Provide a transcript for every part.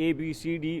ABCD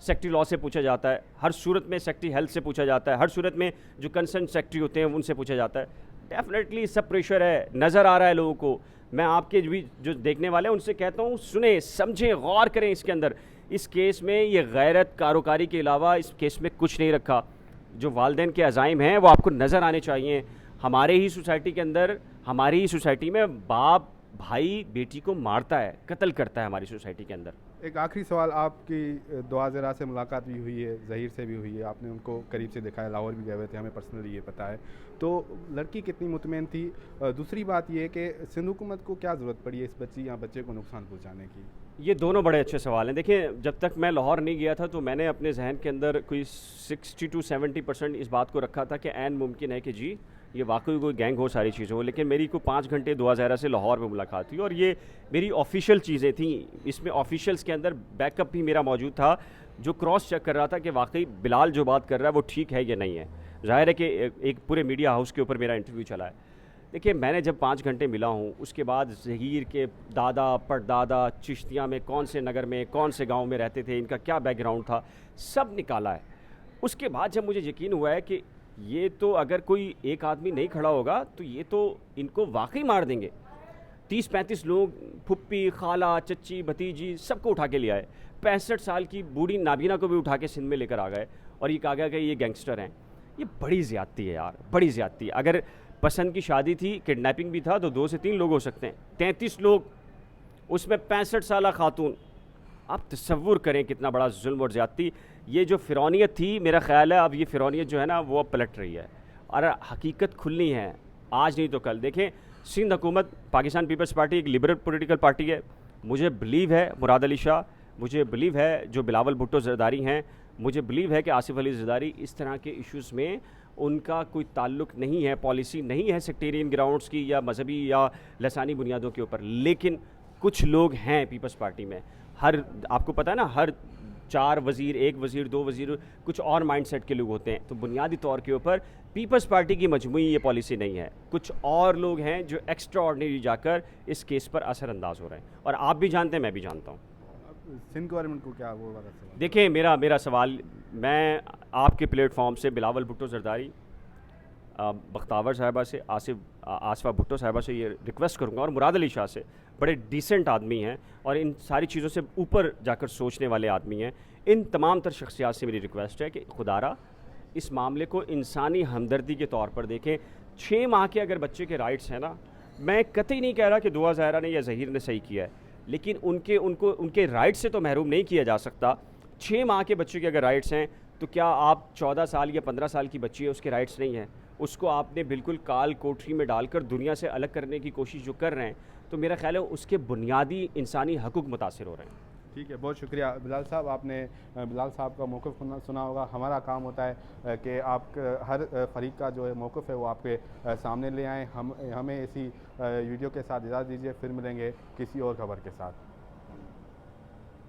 secretary law से पूछा जाता है, हर सूरत में सेक्रेटरी हेल्थ से पूछा जाता है, हर सूरत में जो कंसर्न सेक्रेटरी होते हैं उनसे पूछा जाता है। डेफिनेटली सब प्रेशर है, नज़र आ रहा है लोगों को। मैं आपके भी जो देखने वाले हैं उनसे कहता हूँ, सुने, समझें, गौर करें इसके अंदर। इस केस में ये गैरत कारोकारी के अलावा इस केस में कुछ नहीं रखा। जो वालिदैन के अज़ाइम हैं वो आपको नज़र आने चाहिए। हमारे ही सोसाइटी के अंदर, हमारी ही सोसाइटी में बाप भाई बेटी को मारता है, कत्ल करता है हमारी सोसाइटी के अंदर। एक आखिरी सवाल, आपकी दुआ ज़रा से मुलाकात भी हुई है, ज़हीर से भी हुई है, आपने उनको करीब से देखा है, लाहौर भी गए हुए थे, हमें पर्सनली ये पता है। तो लड़की कितनी मुतमईन थी? दूसरी बात ये कि सिंध हुकूमत को क्या ज़रूरत पड़ी है इस बच्ची या बच्चे को नुकसान पहुँचाने की? ये दोनों बड़े अच्छे सवाल हैं। देखिए, जब तक मैं लाहौर नहीं गया था तो मैंने अपने जहन के अंदर कोई 60 to 70% इस बात को रखा था कि ऐन मुमकिन है कि जी ये वाकई कोई गैंग हो, सारी चीज़ें हो। लेकिन मेरी को 5 घंटे दुआ ज़हरा से लाहौर में मुलाकात हुई और ये मेरी ऑफिशियल चीज़ें थी। इसमें ऑफिशियल्स के अंदर बैकअप भी मेरा मौजूद था जो क्रॉस चेक कर रहा था कि वाकई बिलाल जो बात कर रहा है वो ठीक है या नहीं है। ज़ाहिर है कि एक पूरे मीडिया हाउस के ऊपर मेरा इंटरव्यू चला है। देखिए, मैंने जब 5 घंटे मिला हूँ, उसके बाद ज़हीर के दादा परदादा चिश्तिया में कौन से नगर में, कौन से गांव में रहते थे, इनका क्या बैकग्राउंड था, सब निकाला है। उसके बाद जब मुझे यकीन हुआ है कि ये तो अगर कोई एक आदमी नहीं खड़ा होगा तो ये तो इनको वाकई मार देंगे। 30-35 लोग, फुप्पी, खाला, चच्ची, भतीजी, सबको उठा के ले आए। 65 साल की बूढ़ी नाबीना को भी उठा के सिंध में लेकर आ गए और ये कहा गया कि ये गैंगस्टर हैं। ये बड़ी ज़्यादती है यार, बड़ी ज़्यादती है। अगर पसंद की शादी थी, किडनैपिंग भी था, तो 2 से 3 लोग हो सकते हैं। 33 लोग, उसमें 65 साला खातून। आप तसव्वुर करें कितना बड़ा जुल्म और ज़्यादती। ये जो फ़िरौनियत थी, मेरा ख़्याल है अब ये फ़िरौनियत जो है ना वो अब पलट रही है और हकीकत खुलनी है, आज नहीं तो कल। देखें, सिंध हुकूमत, पाकिस्तान पीपल्स पार्टी एक लिबरल पॉलिटिकल पार्टी है। मुझे बिलीव है मुराद अली शाह, मुझे बिलीव है जो बिलावल भुट्टो ज़रदारी हैं, मुझे बिलीव है कि आसिफ अली ज़रदारी, इस तरह के इश्यूज़ में उनका कोई ताल्लुक़ नहीं है, पॉलिसी नहीं है सेक्टेरियन ग्राउंड्स की या मजहबी या लसानी बुनियादों के ऊपर। लेकिन कुछ लोग हैं पीपल्स पार्टी में, हर आपको पता है ना, हर 4 वज़ीर, 1 वज़ीर, 2 वज़ीर कुछ और माइंडसेट के लोग होते हैं। तो बुनियादी तौर के ऊपर पीपल्स पार्टी की मजमूई ये पॉलिसी नहीं है। कुछ और लोग हैं जो एक्स्ट्रा ऑर्डिनरी जाकर इस केस पर असरअंदाज हो रहे हैं और आप भी जानते हैं, मैं भी जानता हूँ। सिंध गवर्नमेंट को क्या वो वाला सवाल? देखिए, मेरा सवाल, मैं आपके प्लेटफॉर्म से बिलावल भुट्टो ज़रदारी, बख्तावर साहिबा से, आसफ़ा भुट्टो साहिबा से ये रिक्वेस्ट करूँगा और मुराद अली शाह से, बड़े डिसेंट आदमी हैं और इन सारी चीज़ों से ऊपर जाकर सोचने वाले आदमी हैं। इन तमाम तर शख्सियात से मेरी रिक्वेस्ट है कि खुदारा इस मामले को इंसानी हमदर्दी के तौर पर देखें। 6 माह के अगर बच्चे के राइट्स हैं ना, मैं कतई नहीं कह रहा कि दुआ ज़हरा ने या ज़हीर ने सही किया है, लेकिन उनके राइट से तो महरूम नहीं किया जा सकता। 6 माह के बच्चे के अगर राइट्स हैं तो क्या आप 14 साल या 15 साल की बच्ची है, उसके राइट्स नहीं हैं? उसको आपने बिल्कुल काल कोठरी में डालकर दुनिया से अलग करने की कोशिश जो कर रहे हैं, तो मेरा ख्याल है उसके बुनियादी इंसानी हकूक़ मुतासिर हो रहे हैं। ठीक है, बहुत शुक्रिया बिलाल साहब। आपने बिलाल साहब का मौक़िफ़ सुना होगा। हमारा काम होता है कि आप हर फ़रीक़ का जो है मौक़िफ़ है वो आपके सामने ले आएँ। हमें इसी वीडियो के साथ इजाज़त दीजिए, फिर मिलेंगे किसी और खबर के साथ।